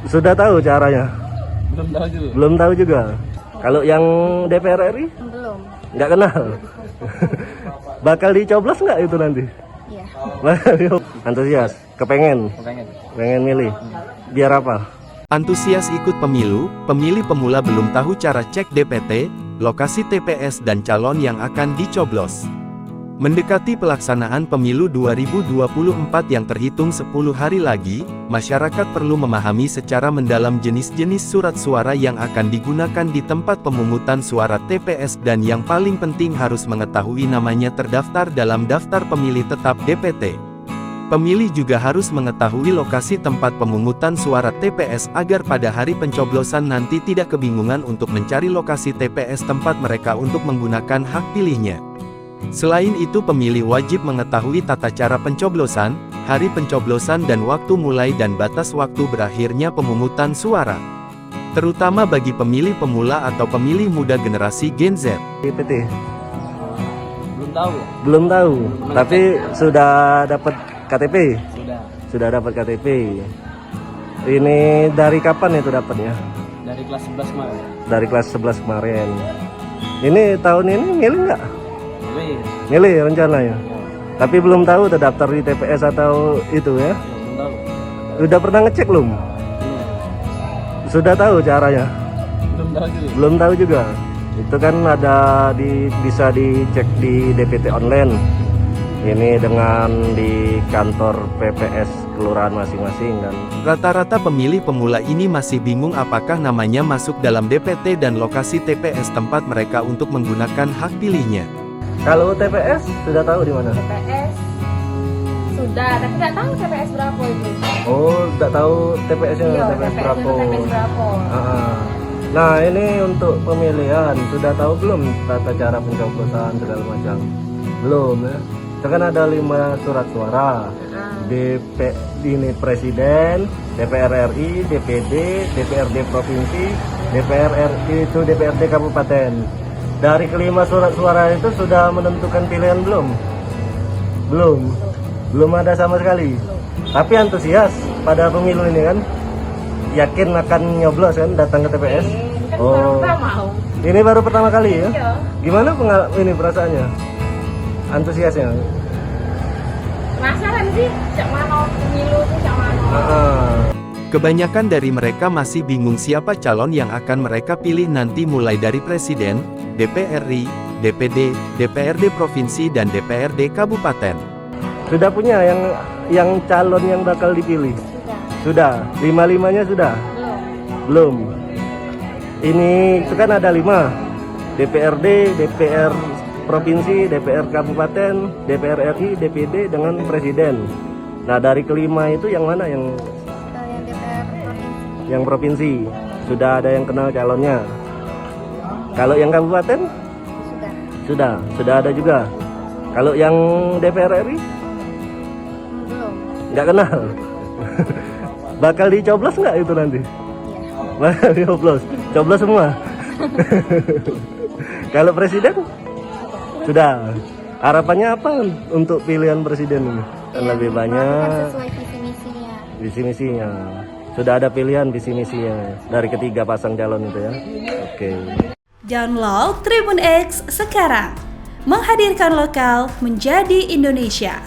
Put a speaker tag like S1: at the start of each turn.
S1: Sudah tahu caranya?
S2: Belum tahu juga.
S1: Belum tahu juga. Kalau yang DPR RI?
S3: Belum.
S1: Nggak kenal. Bakal dicoblos nggak itu nanti?
S3: Iya.
S1: Antusias, kepengen milih. Biar apa?
S4: Antusias ikut pemilu, pemilih pemula belum tahu cara cek DPT, lokasi TPS dan calon yang akan dicoblos. Mendekati pelaksanaan pemilu 2024 yang terhitung 10 hari lagi, masyarakat perlu memahami secara mendalam jenis-jenis surat suara yang akan digunakan di tempat pemungutan suara TPS dan yang paling penting harus mengetahui namanya terdaftar dalam daftar pemilih tetap DPT. Pemilih juga harus mengetahui lokasi tempat pemungutan suara TPS agar pada hari pencoblosan nanti tidak kebingungan untuk mencari lokasi TPS tempat mereka untuk menggunakan hak pilihnya. Selain itu pemilih wajib mengetahui tata cara pencoblosan, hari pencoblosan dan waktu mulai dan batas waktu berakhirnya pemungutan suara. Terutama bagi pemilih pemula atau pemilih muda generasi Gen Z.
S1: DPT?
S2: Belum tahu.
S1: Belum tahu, tapi sudah dapat KTP? Sudah dapat KTP. Ini dari kapan itu dapatnya?
S2: Dari kelas 11 kemarin.
S1: Dari kelas 11 kemarin. Ini tahun ini milih nggak? Milih rencananya. Tapi belum tahu terdaftar di TPS atau itu ya?
S2: Belum tahu.
S1: Udah pernah ngecek belum? Sudah tahu caranya?
S2: Belum tahu juga.
S1: Belum tahu juga. Itu kan ada bisa dicek di DPT online. Ini dengan di kantor PPS kelurahan masing-masing dan
S4: Rata-rata pemilih pemula ini masih bingung apakah namanya masuk dalam DPT dan lokasi TPS tempat mereka untuk menggunakan hak pilihnya.
S1: kalau TPS sudah tahu di mana?
S3: TPS sudah, tapi nggak tahu TPS berapa itu.
S1: Oh, tidak tahu TPS-nya
S3: Iya,
S1: TPS berapa?
S3: TPS berapa?
S1: Nah, ini untuk pemilihan sudah tahu belum tata cara pencoblosan segala macam? Belum ya. Itu kan ada 5 surat suara. Ini presiden, DPR RI, DPD, DPRD provinsi, DPR RI itu DPRD kabupaten. Dari kelima surat suara itu sudah menentukan pilihan belum? Belum ada sama sekali. Tapi antusias pada pemilu ini kan? Yakin akan nyoblos kan datang ke TPS? Oh, ini baru pertama kali ya?
S3: Iya.
S1: Gimana ini perasaannya? Antusiasnya?
S3: Penasaran sih, cak mana pemilu tuh cak mana?
S4: Kebanyakan dari mereka masih bingung siapa calon yang akan mereka pilih nanti mulai dari presiden, DPR RI, DPD, DPRD provinsi dan DPRD kabupaten.
S1: Sudah punya yang calon yang bakal dipilih? Sudah. 5-5-nya sudah? Belum. Ini itu kan ada 5. DPRD, DPR provinsi, DPR kabupaten, DPR RI, DPD dengan presiden. Nah, dari kelima itu yang mana yang
S3: DPR provinsi.
S1: yang provinsi? Sudah ada yang kenal calonnya. Kalau yang kabupaten? Sudah ada juga. Kalau yang DPR RI?
S3: Belum.
S1: Nggak kenal. Bakal dicoblos nggak itu nanti?
S3: Iya.
S1: Bakal dicoblos. Coblos semua. Kalau presiden? Sudah. Harapannya apa untuk pilihan presiden ini? Lebih banyak
S3: Sesuai visi misinya.
S1: visi misinya. Sudah ada pilihan visi misinya dari ketiga pasang calon itu ya. Oke.
S5: Download Tribun X sekarang. Menghadirkan lokal menjadi Indonesia.